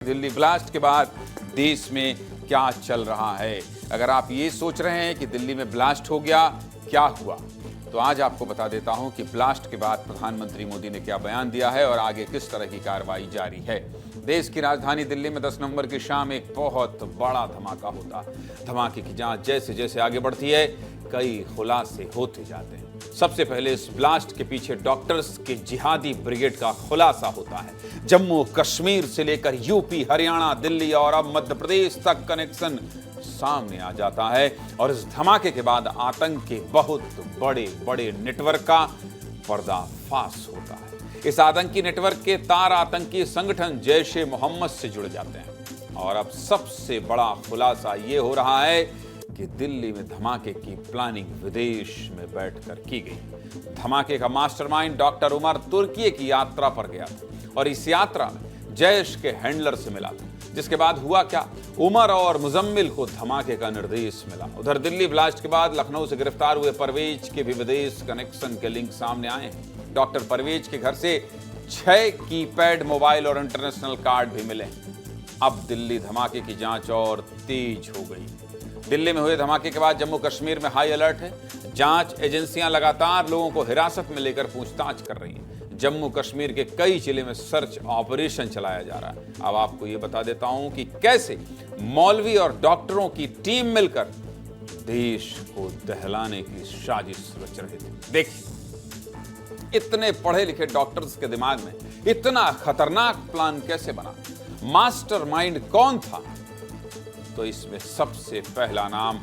Delhi blast के बाद देश में क्या चल रहा है। अगर आप ये सोच रहे हैं कि दिल्ली में ब्लास्ट हो गया, क्या हुआ, तो आज आपको बता देता हूं कि ब्लास्ट के बाद प्रधानमंत्री मोदी ने क्या बयान दिया है और आगे किस तरह की कार्रवाई जारी है। देश की राजधानी दिल्ली में 10 नवंबर की शाम एक बहुत बड़ा धमाका होता है। धमाके की जांच जैसे जैसे आगे बढ़ती है, कई खुलासे होते जाते हैं। सबसे पहले इस ब्लास्ट के पीछे डॉक्टर्स के जिहादी ब्रिगेड का खुलासा होता है। जम्मू कश्मीर से लेकर यूपी, हरियाणा, दिल्ली और अब मध्य प्रदेश तक कनेक्शन सामने आ जाता है और इस धमाके के बाद आतंक के बहुत बड़े बड़े नेटवर्क का पर्दाफाश होता है। इस आतंकी नेटवर्क के तार आतंकी संगठन जैश ए मोहम्मद से जुड़ जाते हैं और अब सबसे बड़ा खुलासा ये हो रहा है कि दिल्ली में धमाके की प्लानिंग विदेश में बैठकर की गई। धमाके का मास्टरमाइंड डॉक्टर उमर तुर्की की यात्रा पर गया था और इस यात्रा में जैश के हैंडलर से मिला था। जिसके बाद हुआ क्या, उमर और मुजम्मिल को धमाके का निर्देश मिला। उधर दिल्ली ब्लास्ट के बाद लखनऊ से गिरफ्तार हुए परवेज के भी विदेश कनेक्शन के लिंक सामने आए हैं। डॉक्टर परवेज के घर से 6 कीपैड मोबाइल और इंटरनेशनल कार्ड भी मिले। अब दिल्ली धमाके की जांच और तेज हो गई। दिल्ली में हुए धमाके के बाद जम्मू कश्मीर में हाई अलर्ट है। जांच एजेंसियां लगातार लोगों को हिरासत में लेकर पूछताछ कर रही हैं। जम्मू कश्मीर के कई जिले में सर्च ऑपरेशन चलाया जा रहा है। अब आपको यह बता देता हूं कि कैसे मौलवी और डॉक्टरों की टीम मिलकर देश को दहलाने की साजिश रच रहे थे। देखिए, इतने पढ़े लिखे डॉक्टर्स के दिमाग में इतना खतरनाक प्लान कैसे बना, मास्टरमाइंड कौन था? तो इसमें सबसे पहला नाम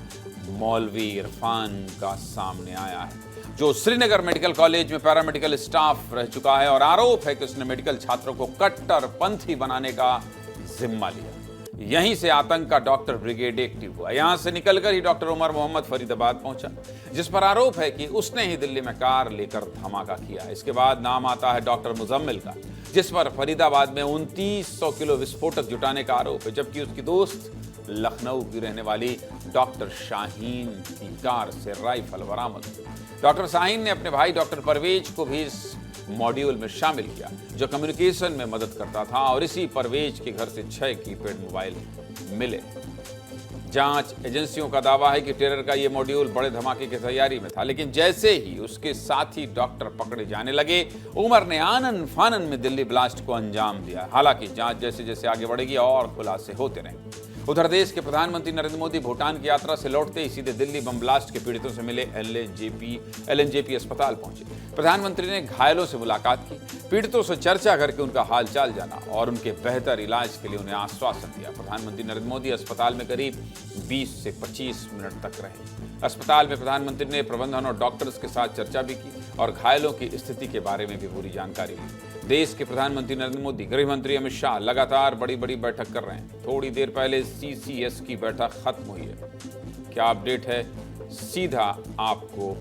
मौलवी इरफान का सामने आया है, जो श्रीनगर मेडिकल कॉलेज में पैरामेडिकल स्टाफ रह चुका है और आरोप है कि उसने मेडिकल छात्रों को कट्टरपंथी बनाने का जिम्मा लिया। यहीं से आतंक का डॉक्टर ब्रिगेड एक्टिव हुआ। यहां से निकलकर ही डॉक्टर उमर मोहम्मद फरीदाबाद पहुंचा, जिस पर आरोप है कि उसने ही दिल्ली में कार लेकर धमाका किया। इसके बाद नाम आता है डॉक्टर मुजम्मिल का, जिस पर फरीदाबाद में 2900 किलो विस्फोटक जुटाने का आरोप है, जबकि उसकी दोस्त लखनऊ की रहने वाली डॉक्टर शाहीन की कार से राइफल बरामद हुई। डॉक्टर शाहीन ने अपने भाई डॉक्टर परवेज को भी इस मॉड्यूल में शामिल किया, जो कम्युनिकेशन में मदद करता था, और इसी परवेज के घर से 6 कीपैड मोबाइल मिले। जांच एजेंसियों का दावा है कि टेरर का यह मॉड्यूल बड़े धमाके की तैयारी में था, लेकिन जैसे ही उसके साथी डॉक्टर पकड़े जाने लगे, उमर ने आनन फानन में दिल्ली ब्लास्ट को अंजाम दिया। हालांकि जांच जैसे जैसे आगे बढ़ेगी और खुलासे होते रहेंगे। उधर देश के प्रधानमंत्री नरेंद्र मोदी भूटान की यात्रा से लौटते ही सीधे दिल्ली बम ब्लास्ट के पीड़ितों से मिले एलएनजेपी अस्पताल पहुंचे। प्रधानमंत्री ने घायलों से मुलाकात की, पीड़ितों से चर्चा करके उनका हालचाल जाना और उनके बेहतर इलाज के लिए उन्हें आश्वासन दिया। प्रधानमंत्री नरेंद्र मोदी अस्पताल में करीब 20 से 25 मिनट तक रहे। अस्पताल में प्रधानमंत्री ने प्रबंधन और डॉक्टर्स के साथ चर्चा भी की और घायलों की स्थिति के बारे में भी पूरी जानकारी ली। देश के प्रधानमंत्री नरेंद्र मोदी, गृह मंत्री अमित शाह लगातार बड़ी बड़ी बैठक कर रहे हैं। थोड़ी देर पहले सीसीएस की बैठक खत्म हुई है। क्या अपडेट है, सीधा आपको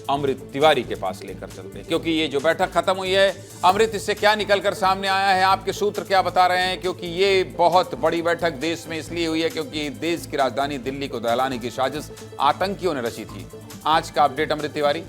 अमृत तिवारी के पास लेकर चलते हैं, क्योंकि ये जो बैठक खत्म हुई है, अमृत, इससे क्या निकलकर सामने आया है, आपके सूत्र क्या बता रहे हैं? क्योंकि ये बहुत बड़ी बैठक देश में इसलिए हुई है क्योंकि देश की राजधानी दिल्ली को दहलाने की साजिश आतंकियों ने रची थी। आज का अपडेट अमृत तिवारी।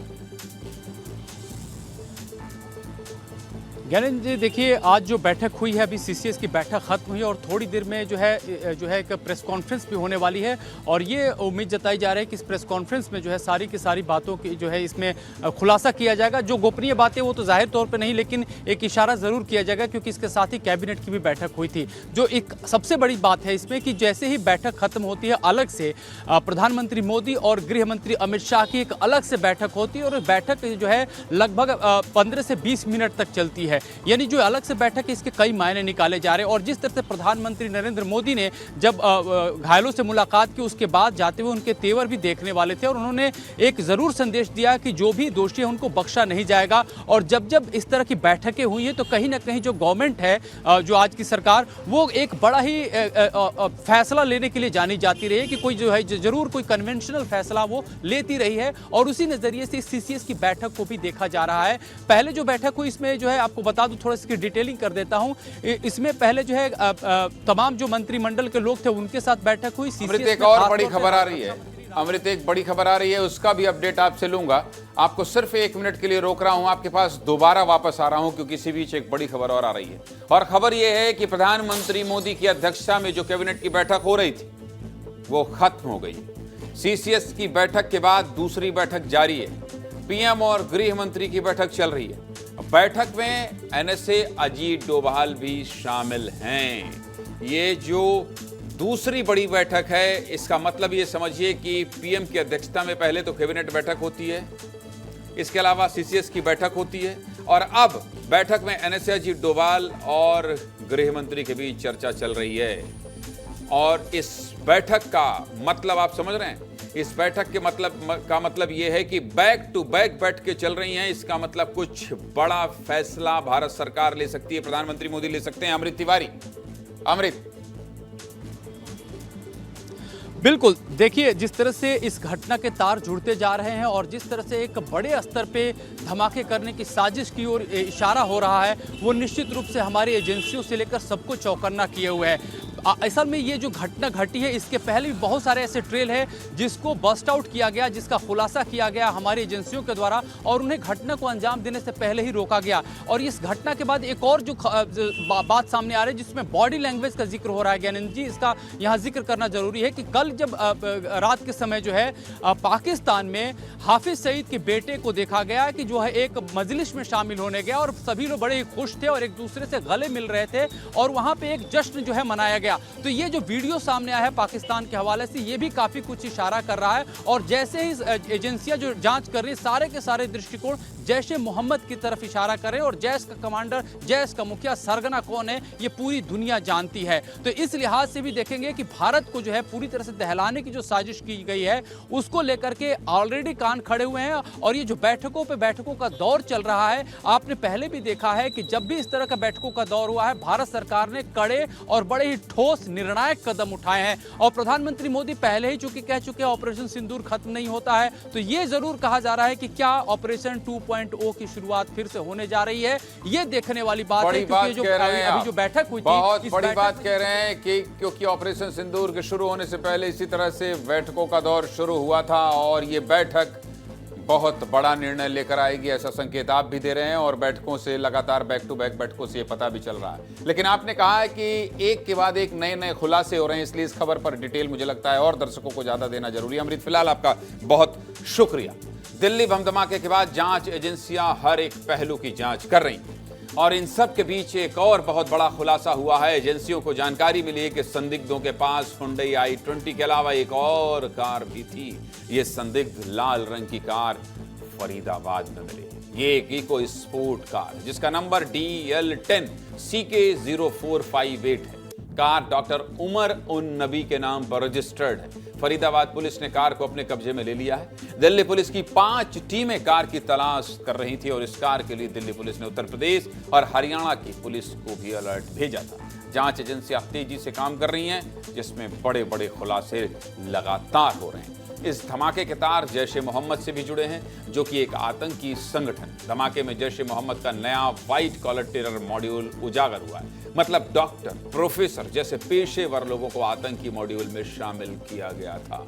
ज्ञानेंद्र जी, देखिए, आज जो बैठक हुई है, अभी सीसीएस की बैठक खत्म हुई है और थोड़ी देर में जो है एक प्रेस कॉन्फ्रेंस भी होने वाली है और ये उम्मीद जताई जा रही है कि इस प्रेस कॉन्फ्रेंस में जो है सारी की सारी बातों की जो है इसमें खुलासा किया जाएगा। जो गोपनीय बातें वो तो जाहिर तौर पे नहीं, लेकिन एक इशारा ज़रूर किया जाएगा, क्योंकि इसके साथ ही कैबिनेट की भी बैठक हुई थी। जो एक सबसे बड़ी बात है इसमें कि जैसे ही बैठक खत्म होती है, अलग से प्रधानमंत्री मोदी और गृह मंत्री अमित शाह की एक अलग से बैठक होती है और बैठक जो है लगभग 15 से 20 मिनट तक चलती है। यानी जो अलग से बैठक है, इसके कई मायने निकाले जा रहे हैं। और जिस तरह से प्रधानमंत्री नरेंद्र मोदी ने जब घायलों से मुलाकात की, उसके बाद जाते हुए उनके तेवर भी देखने वाले थे और उन्होंने एक ज़रूर संदेश दिया कि जो भी दोषी है उनको बख्शा नहीं जाएगा। और जब जब इस तरह की बैठकें हुई हैं, तो कहीं ना कहीं जो गवर्नमेंट है, जो आज की सरकार, वो एक बड़ा ही फैसला लेने के लिए जानी जाती रही है कि कोई जो है ज़रूर कोई कन्वेंशनल फैसला वो लेती रही है। और उसी नज़रिए से सीसीएस की बैठक को भी देखा जा रहा है। पहले जो बैठक हुई, इसमें जो है आपको बता दूं, थोड़ा सी डिटेलिंग कर देता हूं। इसमें पहले जो है तमाम जो मंत्रिमंडल के लोग थे उनके साथ बैठक हुई। एक और बड़ी खबर आ रही है, अमृत, एक बड़ी खबर आ रही है, उसका भी अपडेट आपसे लूंगा। आपको सिर्फ 1 मिनट के लिए रोक रहा हूं, आपके पास दोबारा वापस आ रहा हूं क्योंकि इसी बीच एक बड़ी खबर और आ रही है। और खबर यह है कि प्रधानमंत्री मोदी की अध्यक्षता में जो कैबिनेट की बैठक हो रही थी वो खत्म हो गई। सीसीएस की बैठक के बाद दूसरी बैठक जारी है। पीएम और गृह मंत्री की बैठक चल रही है। बैठक में एनएसए अजीत डोभाल भी शामिल हैं। ये जो दूसरी बड़ी बैठक है, इसका मतलब ये समझिए कि पीएम की अध्यक्षता में पहले तो कैबिनेट बैठक होती है, इसके अलावा सीसीएस की बैठक होती है, और अब बैठक में एनएसए अजीत डोभाल और गृह मंत्री के बीच चर्चा चल रही है। और इस बैठक का मतलब आप समझ रहे हैं? इस बैठक के मतलब यह है कि बैक टू बैक बैठ के चल रही हैं। इसका मतलब कुछ बड़ा फैसला भारत सरकार ले सकती है, प्रधानमंत्री मोदी ले सकते हैं। अमृत तिवारी, अमृत। बिल्कुल, देखिए जिस तरह से इस घटना के तार जुड़ते जा रहे हैं और जिस तरह से एक बड़े स्तर पे धमाके करने की साजिश की ओर इशारा हो रहा है, वो निश्चित रूप से हमारी एजेंसियों से लेकर सबको चौकन्ना किए हुए है। असल में ये जो घटना घटी है, इसके पहले भी बहुत सारे ऐसे ट्रेल हैं जिसको बस्ट आउट किया गया, जिसका खुलासा किया गया हमारी एजेंसियों के द्वारा, और उन्हें घटना को अंजाम देने से पहले ही रोका गया। और इस घटना के बाद एक और जो बात सामने आ रही है जिसमें बॉडी लैंग्वेज का जिक्र हो रहा है, ज्ञानंद जी, इसका यहाँ जिक्र करना जरूरी है कि कल जब रात के समय जो है पाकिस्तान में हाफिज सईद के बेटे को देखा गया कि जो है एक मजलिस में शामिल होने गया और सभी लोग बड़े ही खुश थे और एक दूसरे से गले मिल रहे थे और वहाँ पे एक जश्न जो है मनाया गया। तो ये जो वीडियो सामने आया है पाकिस्तान के हवाले से, ये भी काफी कुछ इशारा कर रहा है। और जैसे ही एजेंसियां जो जांच कर रही, सारे के सारे दृष्टिकोण जैश ए मोहम्मद की तरफ इशारा कर रहे हैं और जैश का कमांडर, जैश का मुखिया सरगना कौन है ये पूरी दुनिया जानती है। तो इस लिहाज से भी देखेंगे कि भारत को जो है पूरी तरह से दहलाने की जो साजिश की गई है उसको लेकर के ऑलरेडी कान खड़े हुए हैं। और ये जो बैठकों पे बैठकों का दौर चल रहा है, आपने पहले भी देखा है कि जब भी इस तरह का बैठकों का दौर हुआ है, भारत सरकार ने कड़े और बड़े ही ठोस निर्णायक कदम उठाए हैं। और प्रधानमंत्री मोदी पहले ही चूंकि कह चुके हैं ऑपरेशन सिंदूर खत्म नहीं होता है, तो ये जरूर कहा जा रहा है कि क्या ऑपरेशन 2.0 की शुरुआत फिर से होने जा रही है। ये देखने वाली बात है, क्योंकि जो अभी जो बैठक हुई थी, बहुत बड़ी बात कह रहे हैं कि क्योंकि ऑपरेशन सिंदूर के शुरू होने से पहले इसी तरह से बैठकों का दौर शुरू हुआ था और ये बैठक बहुत बड़ा निर्णय लेकर आएगी, ऐसा संकेत आप भी दे रहे हैं। और बैठकों से लगातार बैक टू बैक बैठकों से ये पता भी चल रहा है। लेकिन आपने कहा है कि एक के बाद एक नए नए खुलासे हो रहे हैं, इसलिए इस खबर पर डिटेल मुझे लगता है और दर्शकों को ज्यादा देना जरूरी है। अमृत, फिलहाल आपका बहुत शुक्रिया। दिल्ली बम धमाके के बाद जांच एजेंसियां हर एक पहलू की जांच कर रही और इन सब के बीच एक और बहुत बड़ा खुलासा हुआ है। एजेंसियों को जानकारी मिली है कि संदिग्धों के पास हुंडई i20 के अलावा एक और कार भी थी। ये संदिग्ध लाल रंग की कार फरीदाबाद में मिली। ये एक इको स्पोर्ट कार जिसका नंबर DL10 CK0458 है। कार डॉक्टर उमर उन नबी के नाम पर रजिस्टर्ड है। फरीदाबाद पुलिस ने कार को अपने कब्जे में ले लिया है। दिल्ली पुलिस की 5 टीमें कार की तलाश कर रही थी और इस कार के लिए दिल्ली पुलिस ने उत्तर प्रदेश और हरियाणा की पुलिस को भी अलर्ट भेजा था। जांच एजेंसियां तेजी से काम कर रही हैं, जिसमें बड़े बड़े खुलासे लगातार हो रहे हैं। इस धमाके के तार जैश ए मोहम्मद से भी जुड़े हैं, जो कि एक आतंकी संगठन। धमाके में जैश ए मोहम्मद का नया व्हाइट कॉलर टेरर मॉड्यूल उजागर हुआ है। मतलब डॉक्टर, प्रोफेसर जैसे पेशेवर लोगों को आतंकी मॉड्यूल में शामिल किया गया था।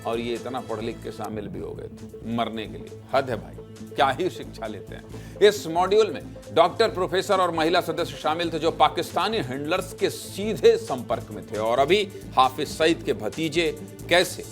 और ये इतना पढ़ लिख के शामिल भी हो गए थे मरने के लिए। हद है भाई, क्या ही शिक्षा लेते हैं। इस मॉड्यूल में डॉक्टर, प्रोफेसर और महिला सदस्य शामिल थे जो पाकिस्तानी हैंडलर्स के सीधे संपर्क में थे। और अभी हाफिज सईद के भतीजे कैसे,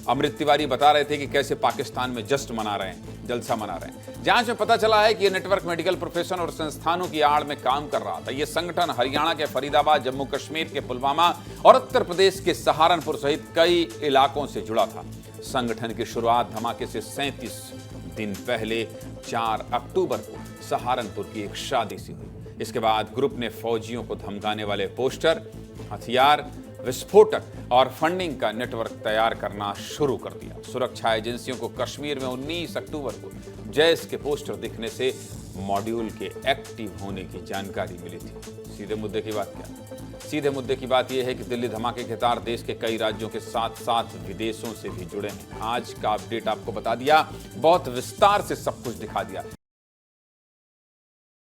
अमृत तिवारी बता रहे थे कि कैसे पाकिस्तान में जश्न मना रहे हैं, जलसा मना रहे हैं। जांच में पता चला है कि यह नेटवर्क मेडिकल प्रोफेशन और संस्थानों की आड़ में काम कर रहा था। यह संगठन हरियाणा के फरीदाबाद, जम्मू कश्मीर के पुलवामा और उत्तर प्रदेश के सहारनपुर सहित कई इलाकों से जुड़ा था। संगठन की शुरुआत धमाके से 37 दिन पहले 4 अक्टूबर को सहारनपुर की एक शादी से हुई। इसके बाद ग्रुप ने फौजियों को धमकाने वाले पोस्टर, हथियार, विस्फोटक और फंडिंग का नेटवर्क तैयार करना शुरू कर दिया। सुरक्षा एजेंसियों को कश्मीर में 19 अक्टूबर को जैश के पोस्टर दिखने से मॉड्यूल के एक्टिव होने की जानकारी मिली थी। सीधे मुद्दे की बात क्या? सीधे मुद्दे की बात यह है कि दिल्ली धमाके के तार देश के कई राज्यों के साथ साथ विदेशों से भी जुड़े हैं। आज का अपडेट आपको बता दिया, बहुत विस्तार से सब कुछ दिखा दिया।